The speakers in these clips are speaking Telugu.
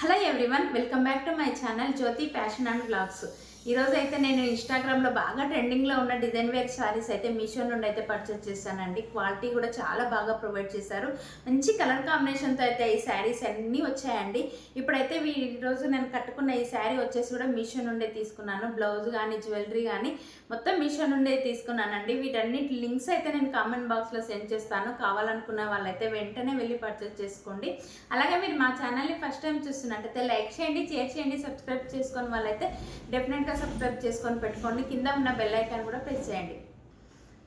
Hello everyone, welcome back to my channel Jyothi fashion and blogs. ఈరోజు అయితే నేను ఇన్స్టాగ్రామ్లో బాగా ట్రెండింగ్లో ఉన్న డిజైన్ వేర్ శారీస్ అయితే మీషో నుండి అయితే పర్చేస్ చేశానండి. క్వాలిటీ కూడా చాలా బాగా ప్రొవైడ్ చేశారు. మంచి కలర్ కాంబినేషన్తో అయితే ఈ శారీస్ అన్నీ వచ్చాయండి. ఇప్పుడైతే ఈరోజు నేను కట్టుకున్న ఈ శారీ వచ్చేసి కూడా మీషో నుండే తీసుకున్నాను. బ్లౌజ్ కానీ జ్యువెలరీ కానీ మొత్తం మీషో నుండే తీసుకున్నానండి. వీటన్నిటి లింక్స్ అయితే నేను కామెంట్ బాక్స్లో సెండ్ చేస్తాను. కావాలనుకున్న వాళ్ళైతే వెంటనే వెళ్ళి పర్చేస్ చేసుకోండి. అలాగే మీరు మా ఛానల్ని ఫస్ట్ టైం చూస్తున్నట్టయితే లైక్ చేయండి, షేర్ చేయండి, సబ్స్క్రైబ్ చేసుకుని వాళ్ళైతే డెఫినెట్గా సబ్స్క్రైబ్ చేసుకొని పెట్టుకోండి. కింద ఉన్న బెల్ ఐకాన్ కూడా ప్రెస్ చేయండి.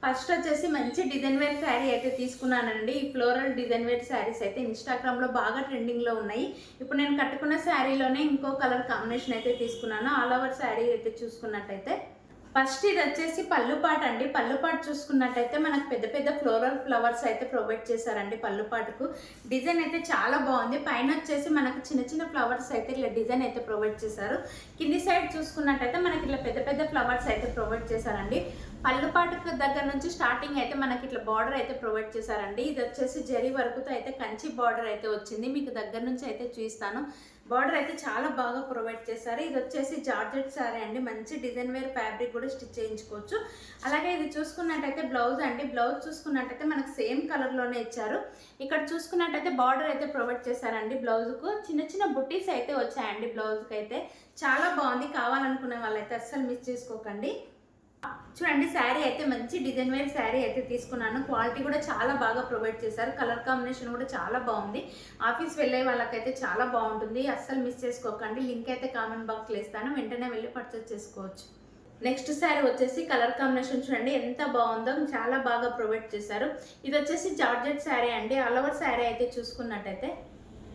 ఫస్ట్ వచ్చేసి మంచి డిజైన్ వేర్ శారీ అయితే తీసుకున్నానండి. ఈ ఫ్లోరల్ డిజైన్ వేర్ శారీస్ అయితే ఇన్స్టాగ్రామ్లో బాగా ట్రెండింగ్లో ఉన్నాయి. ఇప్పుడు నేను కట్టుకున్న శారీలోనే ఇంకో కలర్ కాంబినేషన్ అయితే తీసుకున్నాను. ఆల్ ఓవర్ శారీ అయితే చూసుకున్నట్టయితే ఫస్ట్ ఇది వచ్చేసి పళ్ళుపాటు అండి. పళ్ళుపాటు చూసుకున్నట్టయితే మనకు పెద్ద పెద్ద ఫ్లోరల్ ఫ్లవర్స్ అయితే ప్రొవైడ్ చేశారండి. పళ్ళుపాటుకు డిజైన్ అయితే చాలా బాగుంది. పైన వచ్చేసి మనకు చిన్న చిన్న ఫ్లవర్స్ అయితే ఇట్లా డిజైన్ అయితే ప్రొవైడ్ చేశారు. కింది సైడ్ చూసుకున్నట్టయితే మనకి ఇట్లా పెద్ద పెద్ద ఫ్లవర్స్ అయితే ప్రొవైడ్ చేశారండి. పళ్ళుపాటు దగ్గర నుంచి స్టార్టింగ్ అయితే మనకి ఇట్లా బార్డర్ అయితే ప్రొవైడ్ చేశారండి. ఇది వచ్చేసి జరీ వరకుతో అయితే కంచి బార్డర్ అయితే వచ్చింది. మీకు దగ్గర నుంచి అయితే చూపిస్తాను. బార్డర్ అయితే చాలా బాగా ప్రొవైడ్ చేశారు. ఇది వచ్చేసి జార్జెట్ శారీ అండి. మంచి డిజైన్ వేర్ ఫ్యాబ్రిక్ కూడా స్టిచ్ చేయించుకోవచ్చు. అలాగే ఇది చూసుకున్నట్టయితే బ్లౌజ్ అండి. బ్లౌజ్ చూసుకున్నట్టయితే మనకు సేమ్ కలర్లోనే ఇచ్చారు. ఇక్కడ చూసుకున్నట్టయితే బార్డర్ అయితే ప్రొవైడ్ చేశారండి. బ్లౌజ్కు చిన్న చిన్న బుట్టీస్ అయితే వచ్చాయండి. బ్లౌజ్కి అయితే చాలా బాగుంది. కావాలనుకునే వాళ్ళైతే అస్సలు మిస్ చేసుకోకండి. చూడండి, శారీ అయితే మంచి డిజైన్ వేర్ శారీ అయితే తీసుకున్నాను. క్వాలిటీ కూడా చాలా బాగా ప్రొవైడ్ చేశారు. కలర్ కాంబినేషన్ కూడా చాలా బాగుంది. ఆఫీస్ వెళ్ళే వాళ్ళకైతే చాలా బాగుంటుంది. అస్సలు మిస్ చేసుకోకండి. లింక్ అయితే కామెంట్ బాక్స్లో ఇస్తాను. వెంటనే వెళ్ళి పర్చేస్ చేసుకోవచ్చు. నెక్స్ట్ శారీ వచ్చేసి కలర్ కాంబినేషన్ చూడండి ఎంత బాగుందో, చాలా బాగా ప్రొవైడ్ చేశారు. ఇది వచ్చేసి జార్జెట్ శారీ అండి. ఆల్ ఓవర్ శారీ అయితే చూసుకున్నట్టయితే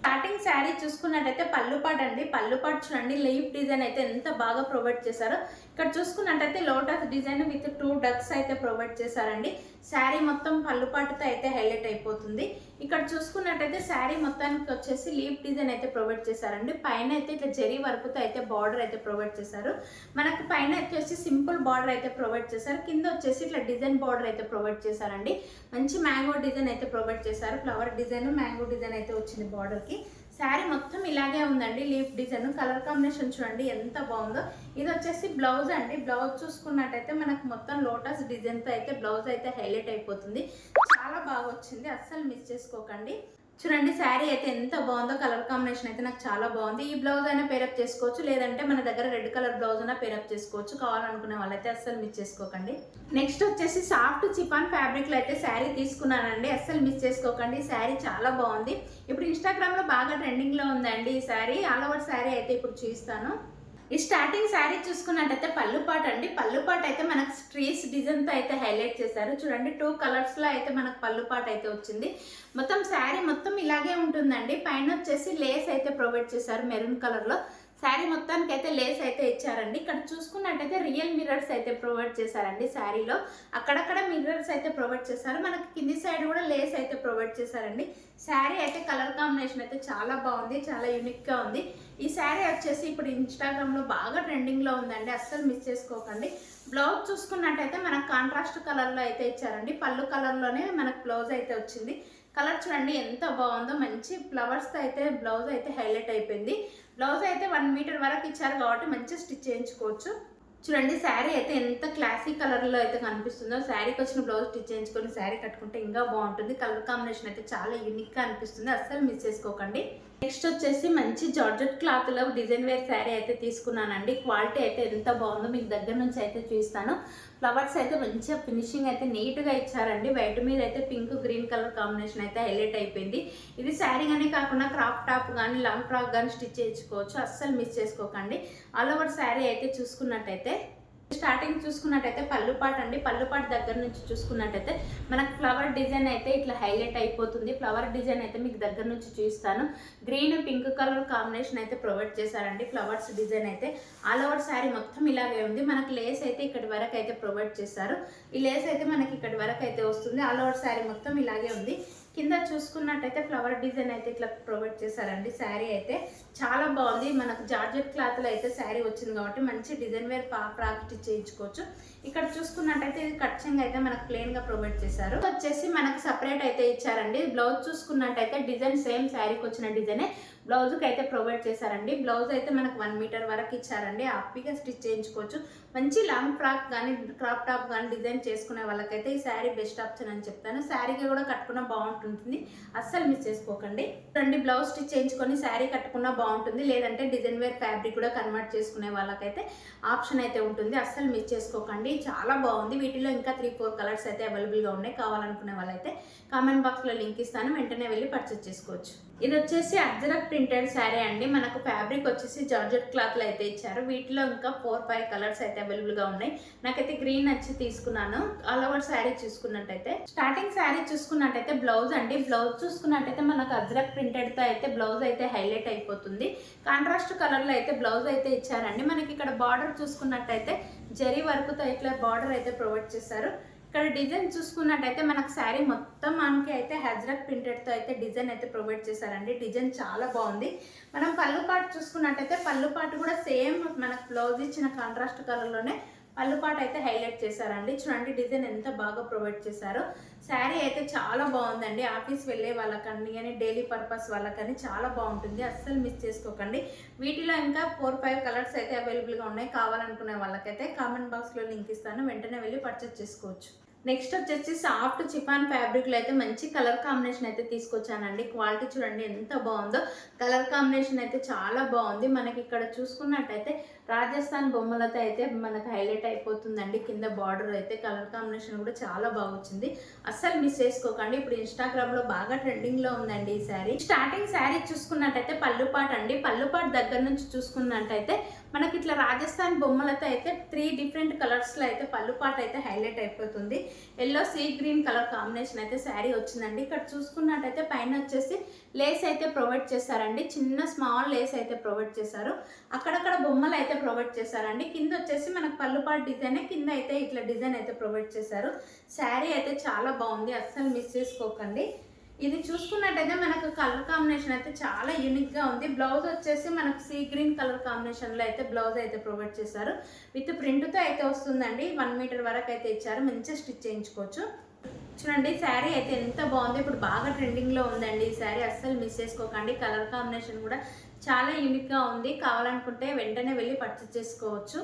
స్టార్టింగ్ శారీ చూసుకున్నట్టయితే పళ్ళుపాటు అండి. పళ్ళుపాటు చూడండి లీఫ్ డిజైన్ అయితే ఎంత బాగా ప్రొవైడ్ చేశారో. ఇక్కడ చూసుకున్నట్టయితే లోటస్ డిజైన్ విత్ 2 డక్స్ అయితే ప్రొవైడ్ చేశారండి. శారీ మొత్తం పళ్ళుపాటుతో అయితే హైలైట్ అయిపోతుంది. ఇక్కడ చూసుకున్నట్టయితే శారీ మొత్తానికి వచ్చేసి లీఫ్ డిజైన్ అయితే ప్రొవైడ్ చేశారండి. పైన అయితే ఇట్లా జరీ వరకుతో అయితే బార్డర్ అయితే ప్రొవైడ్ చేశారు. మనకు పైన వచ్చేసి సింపుల్ బార్డర్ అయితే ప్రొవైడ్ చేశారు. కింద వచ్చేసి ఇట్లా డిజైన్ బార్డర్ అయితే ప్రొవైడ్ చేశారండి. మంచి మ్యాంగో డిజైన్ అయితే ప్రొవైడ్ చేశారు. ఫ్లవర్ డిజైన్, మ్యాంగో డిజైన్ అయితే వచ్చింది బార్డర్కి. శారీ మొత్తం ఇలాగే ఉందండి. లీఫ్ డిజైన్ కలర్ కాంబినేషన్ చూడండి ఎంత బాగుందో. ఇది వచ్చేసి బ్లౌజ్ అండి. బ్లౌజ్ చూసుకున్నట్టయితే మనకు మొత్తం లోటస్ డిజైన్తో అయితే బ్లౌజ్ అయితే హైలైట్ అయిపోతుంది. చాలా బాగా వచ్చింది. అస్సలు మిస్ చేసుకోకండి. చూడండి శారీ అయితే ఎంత బాగుందో. కలర్ కాంబినేషన్ అయితే నాకు చాలా బాగుంది. ఈ బ్లౌజ్ అయినా పేరప్ చేసుకోవచ్చు, లేదంటే మన దగ్గర రెడ్ కలర్ బ్లౌజ్ అయినా పేరప్ చేసుకోవచ్చు. కావాలనుకునే వాళ్ళైతే అస్సలు మిస్ చేసుకోకండి. నెక్స్ట్ వచ్చేసి సాఫ్ట్ చిపాన్ ఫ్యాబ్రిక్లో అయితే శారీ తీసుకున్నానండి. అస్సలు మిస్ చేసుకోకండి. శారీ చాలా బాగుంది. ఇప్పుడు ఇన్స్టాగ్రామ్లో బాగా ట్రెండింగ్లో ఉందండి ఈ శారీ. ఆల్ ఓవర్ శారీ అయితే ఇప్పుడు చూపిస్తాను. ఈ స్టార్టింగ్ శారీ చూసుకున్నట్టయితే పళ్ళుపాటు అండి. పళ్ళుపాటు అయితే మనకు స్ట్రీస్ డిజైన్తో అయితే హైలైట్ చేశారు. చూడండి 2 కలర్స్లో అయితే మనకు పళ్ళుపాటు అయితే వచ్చింది. మొత్తం శారీ మొత్తం ఇలాగే ఉంటుందండి. పైన వచ్చేసి లేస్ అయితే ప్రొవైడ్ చేశారు మెరూన్ కలర్లో. శారీ మొత్తానికి అయితే లేస్ అయితే ఇచ్చారండి. ఇక్కడ చూసుకున్నట్టయితే రియల్ మిర్రర్స్ అయితే ప్రొవైడ్ చేశారండి. శారీలో అక్కడక్కడ మిర్రర్స్ అయితే ప్రొవైడ్ చేశారు. మనకి కింది సైడ్ కూడా లేస్ అయితే ప్రొవైడ్ చేశారండి. శారీ అయితే కలర్ కాంబినేషన్ అయితే చాలా బాగుంది. చాలా యూనిక్గా ఉంది. ఈ శారీ వచ్చేసి ఇప్పుడు ఇన్స్టాగ్రామ్లో బాగా ట్రెండింగ్లో ఉందండి. అస్సలు మిస్ చేసుకోకండి. బ్లౌజ్ చూసుకున్నట్టయితే మనకు కాంట్రాస్ట్ కలర్లో అయితే ఇచ్చారండి. పళ్ళు కలర్లోనే మనకు బ్లౌజ్ అయితే వచ్చింది. కలర్ చూడండి ఎంత బాగుందో. మంచి ఫ్లవర్స్తో అయితే బ్లౌజ్ అయితే హైలైట్ అయిపోయింది. బ్లౌజ్ అయితే 1 మీటర్ వరకు ఇచ్చారు కాబట్టి మంచిగా స్టిచ్ చేయించుకోవచ్చు. చూడండి శారీ అయితే ఎంత క్లాసీ కలర్లో అయితే కనిపిస్తుందో. శారీకి వచ్చిన బ్లౌజ్ స్టిచ్ చేయించుకొని శారీ కట్టుకుంటే ఇంకా బాగుంటుంది. కలర్ కాంబినేషన్ అయితే చాలా యూనిక్గా అనిపిస్తుంది. అస్సలు మిస్ చేసుకోకండి. నెక్స్ట్ వచ్చేసి మంచి జార్జెట్ క్లాత్లో డిజైన్ వేర్ శారీ అయితే తీసుకున్నానండి. క్వాలిటీ అయితే ఎంత బాగుందో మీకు దగ్గర నుంచి అయితే చూస్తాను. ఫ్లవర్స్ అయితే మంచిగా ఫినిషింగ్ అయితే నీట్గా ఇచ్చారండి. వైట్ మీద అయితే పింక్ గ్రీన్ కలర్ కాంబినేషన్ అయితే హైలైట్ అయిపోయింది. ఇది శారీ కానీ కాకుండా క్రాప్ టాప్ కానీ లాంగ్ ఫ్రాక్ కానీ స్టిచ్ చేయించుకోవచ్చు. అస్సలు మిస్ చేసుకోకండి. ఆల్ ఓవర్ శారీ అయితే చూసుకున్నట్టయితే స్టార్టింగ్ చూసుకున్నట్టయితే పళ్ళుపాటు అండి. పళ్ళుపాటు దగ్గర నుంచి చూసుకున్నట్టయితే మనకు ఫ్లవర్ డిజైన్ అయితే ఇట్లా హైలైట్ అయిపోతుంది. ఫ్లవర్ డిజైన్ అయితే మీకు దగ్గర నుంచి చూస్తాను. గ్రీన్ పింక్ కలర్ కాంబినేషన్ అయితే ప్రొవైడ్ చేశారండి. ఫ్లవర్స్ డిజైన్ అయితే ఆల్ ఓవర్ శారీ మొత్తం ఇలాగే ఉంది. మనకు లేస్ అయితే ఇక్కడి వరకు అయితే ప్రొవైడ్ చేశారు. ఈ లేస్ అయితే మనకి ఇక్కడి వరకు అయితే వస్తుంది. ఆల్ ఓవర్ శారీ మొత్తం ఇలాగే ఉంది. కింద చూసుకున్నట్టయితే ఫ్లవర్ డిజైన్ అయితే ఇట్లా ప్రొవైడ్ చేశారండి. శారీ అయితే చాలా బాగుంది. మనకు జార్జెట్ క్లాత్లో అయితే శారీ వచ్చింది కాబట్టి మంచి డిజైన్ వేర్ ఫ్రాక్ స్టిచ్ చేయించుకోవచ్చు. ఇక్కడ చూసుకున్నట్టయితే ఇది కట్ చెంగ్ అయితే మనకు ప్లెయిన్గా ప్రొవైడ్ చేశారు. వచ్చేసి మనకు సపరేట్ అయితే ఇచ్చారండి. బ్లౌజ్ చూసుకున్నట్టయితే డిజైన్ సేమ్ శారీకి వచ్చిన డిజైనే బ్లౌజ్కి అయితే ప్రొవైడ్ చేశారండి. బ్లౌజ్ అయితే మనకు 1 మీటర్ వరకు ఇచ్చారండి. హ్యాపీగా స్టిచ్ చేయించుకోవచ్చు. మంచి లాంగ్ ఫ్రాక్ కానీ క్రాప్ టాప్ కానీ డిజైన్ చేసుకునే వాళ్ళకైతే ఈ శారీ బెస్ట్ ఆప్షన్ అని చెప్తాను. శారీకి కూడా కట్టుకున్న బాగుంటుంది, అస్సలు మిస్ చేసుకోకండి. రెండు బ్లౌజ్ స్టిచ్ చేయించుకొని శారీ కట్టుకున్నా బాగుంటుంది, లేదంటే డిజైన్ వేర్ ఫ్యాబ్రిక్ కూడా కన్వర్ట్ చేసుకునే వాళ్ళకైతే ఆప్షన్ అయితే ఉంటుంది, అస్సలు మిస్ చేసుకోకండి. చాలా బాగుంది. వీటిలో ఇంకా 3-4 కలర్స్ అయితే అవైలబుల్గా ఉన్నాయి. కావాలనుకునే వాళ్ళైతే కామెంట్ బాక్స్లో లింక్ ఇస్తాను, వెంటనే వెళ్ళి పర్చేస్ చేసుకోవచ్చు. ఇది వచ్చేసి అజ్రక్ ప్రింటెడ్ శారీ అండి. మనకు ఫ్యాబ్రిక్ వచ్చేసి జార్జెట్ క్లాత్లో అయితే ఇచ్చారు. వీటిలో ఇంకా 4-5 కలర్స్ అయితే అవైలబుల్గా ఉన్నాయి. నాకైతే గ్రీన్ నచ్చి తీసుకున్నాను. ఆల్ ఓవర్ శారీ చూసుకున్నట్టయితే స్టార్టింగ్ శారీ చూసుకున్నట్టయితే బ్లౌజ్ అండి. బ్లౌజ్ చూసుకున్నట్టయితే మనకు అజ్రక్ ప్రింటెడ్తో అయితే బ్లౌజ్ అయితే హైలైట్ అయిపోతుంది. కాంట్రాస్ట్ కలర్లో అయితే బ్లౌజ్ అయితే ఇచ్చారండి. మనకి ఇక్కడ బార్డర్ చూసుకున్నట్టయితే జరీ వర్క్తో ఇట్లా బార్డర్ అయితే ప్రొవైడ్ చేశారు. ఇక్కడ డిజైన్ చూసుకున్నట్టయితే మనకు శారీ మొత్తం మనకి అయితే అజ్రక్ ప్రింటెడ్తో అయితే డిజైన్ అయితే ప్రొవైడ్ చేశారండి. డిజైన్ చాలా బాగుంది. మనం పళ్ళు పాటు చూసుకున్నట్టయితే పళ్ళు పాటు కూడా సేమ్ మనకు బ్లౌజ్ ఇచ్చిన కాంట్రాస్ట్ కలర్లోనే పళ్ళు పాటు అయితే హైలైట్ చేశారండి. చూడండి డిజైన్ ఎంత బాగా ప్రొవైడ్ చేశారో. శారీ అయితే చాలా బాగుందండి. ఆఫీస్ వెళ్ళే వాళ్ళకని కానీ డైలీ పర్పస్ వాళ్ళకని చాలా బాగుంటుంది, అస్సలు మిస్ చేసుకోకండి. వీటిలో ఇంకా 4-5 కలర్స్ అయితే అవైలబుల్గా ఉన్నాయి. కావాలనుకునే వాళ్ళకైతే కామెంట్ బాక్స్లో లింక్ ఇస్తాను, వెంటనే వెళ్ళి పర్చేస్ చేసుకోవచ్చు. నెక్స్ట్ వచ్చేసి సాఫ్ట్ చిఫాన్ ఫ్యాబ్రిక్లో అయితే మంచి కలర్ కాంబినేషన్ అయితే తీసుకొచ్చానండి. క్వాలిటీ చూడండి ఎంత బాగుందో. కలర్ కాంబినేషన్ అయితే చాలా బాగుంది. మనకి ఇక్కడ చూసుకున్నట్టయితే రాజస్థాన్ బొమ్మలతో అయితే మనకు హైలైట్ అయిపోతుందండి. కింద బార్డర్ అయితే కలర్ కాంబినేషన్ కూడా చాలా బాగా వచ్చింది, అస్సలు మిస్ చేసుకోకండి. ఇప్పుడు ఇన్స్టాగ్రామ్లో బాగా ట్రెండింగ్లో ఉందండి ఈ శారీ. స్టార్టింగ్ శారీ చూసుకున్నట్టయితే పళ్ళుపాటు అండి. పళ్ళుపాటు దగ్గర నుంచి చూసుకున్నట్టయితే మనకి ఇట్లా రాజస్థాన్ బొమ్మలతో అయితే 3 డిఫరెంట్ కలర్స్లో అయితే పళ్ళుపాటు అయితే హైలైట్ అయిపోతుంది. Yellow sea green colour combination అయితే శారీ వచ్చిందండి. ఇక్కడ చూసుకున్నట్టయితే పైన వచ్చేసి లేస్ అయితే ప్రొవైడ్ చేశారండి. చిన్న స్మాల్ లేస్ అయితే ప్రొవైడ్ చేశారు. అక్కడక్కడ బొమ్మలు అయితే ప్రొవైడ్ చేశారండి. కింద వచ్చేసి మనకు పళ్ళుపాటు డిజైన్, కింద అయితే ఇట్లా డిజైన్ అయితే ప్రొవైడ్ చేశారు. శారీ అయితే చాలా బాగుంది, అస్సలు మిస్ చేసుకోకండి. ఇది చూసుకున్నట్టయితే మనకు కలర్ కాంబినేషన్ అయితే చాలా యూనిక్గా ఉంది. బ్లౌజ్ వచ్చేసి మనకు సీ గ్రీన్ కలర్ కాంబినేషన్లో అయితే బ్లౌజ్ అయితే ప్రొవైడ్ చేశారు. విత్ ప్రింట్తో అయితే వస్తుందండి. 1 మీటర్ వరకు అయితే ఇచ్చారు, మంచిగా స్టిచ్ చేయించుకోవచ్చు. చూడండి శారీ అయితే ఎంత బాగుంది. ఇప్పుడు బాగా ట్రెండింగ్లో ఉందండి ఈ శారీ, అస్సలు మిస్ చేసుకోకండి. కలర్ కాంబినేషన్ కూడా చాలా యూనిక్గా ఉంది. కావాలనుకుంటే వెంటనే వెళ్ళి పర్చేస్ చేసుకోవచ్చు.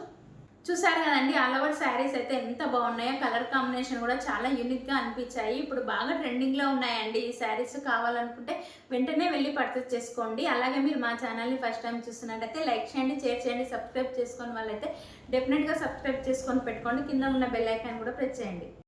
చూసారు కదండి ఆల్ ఓవర్ శారీస్ అయితే ఎంత బాగున్నాయో. కలర్ కాంబినేషన్ కూడా చాలా యూనిక్గా అనిపించాయి. ఇప్పుడు బాగా ట్రెండింగ్లో ఉన్నాయండి ఈ శారీస్. కావాలనుకుంటే వెంటనే వెళ్ళి పర్చేస్ చేసుకోండి. అలాగే మీరు మా ఛానల్ని ఫస్ట్ టైం చూస్తున్నట్టయితే లైక్ చేయండి, షేర్ చేయండి, సబ్స్క్రైబ్ చేసుకుని వాళ్ళైతే డెఫినెట్గా సబ్స్క్రైబ్ చేసుకొని పెట్టుకోండి. కింద ఉన్న బెల్ ఐకాన్ కూడా ప్రెస్ చేయండి.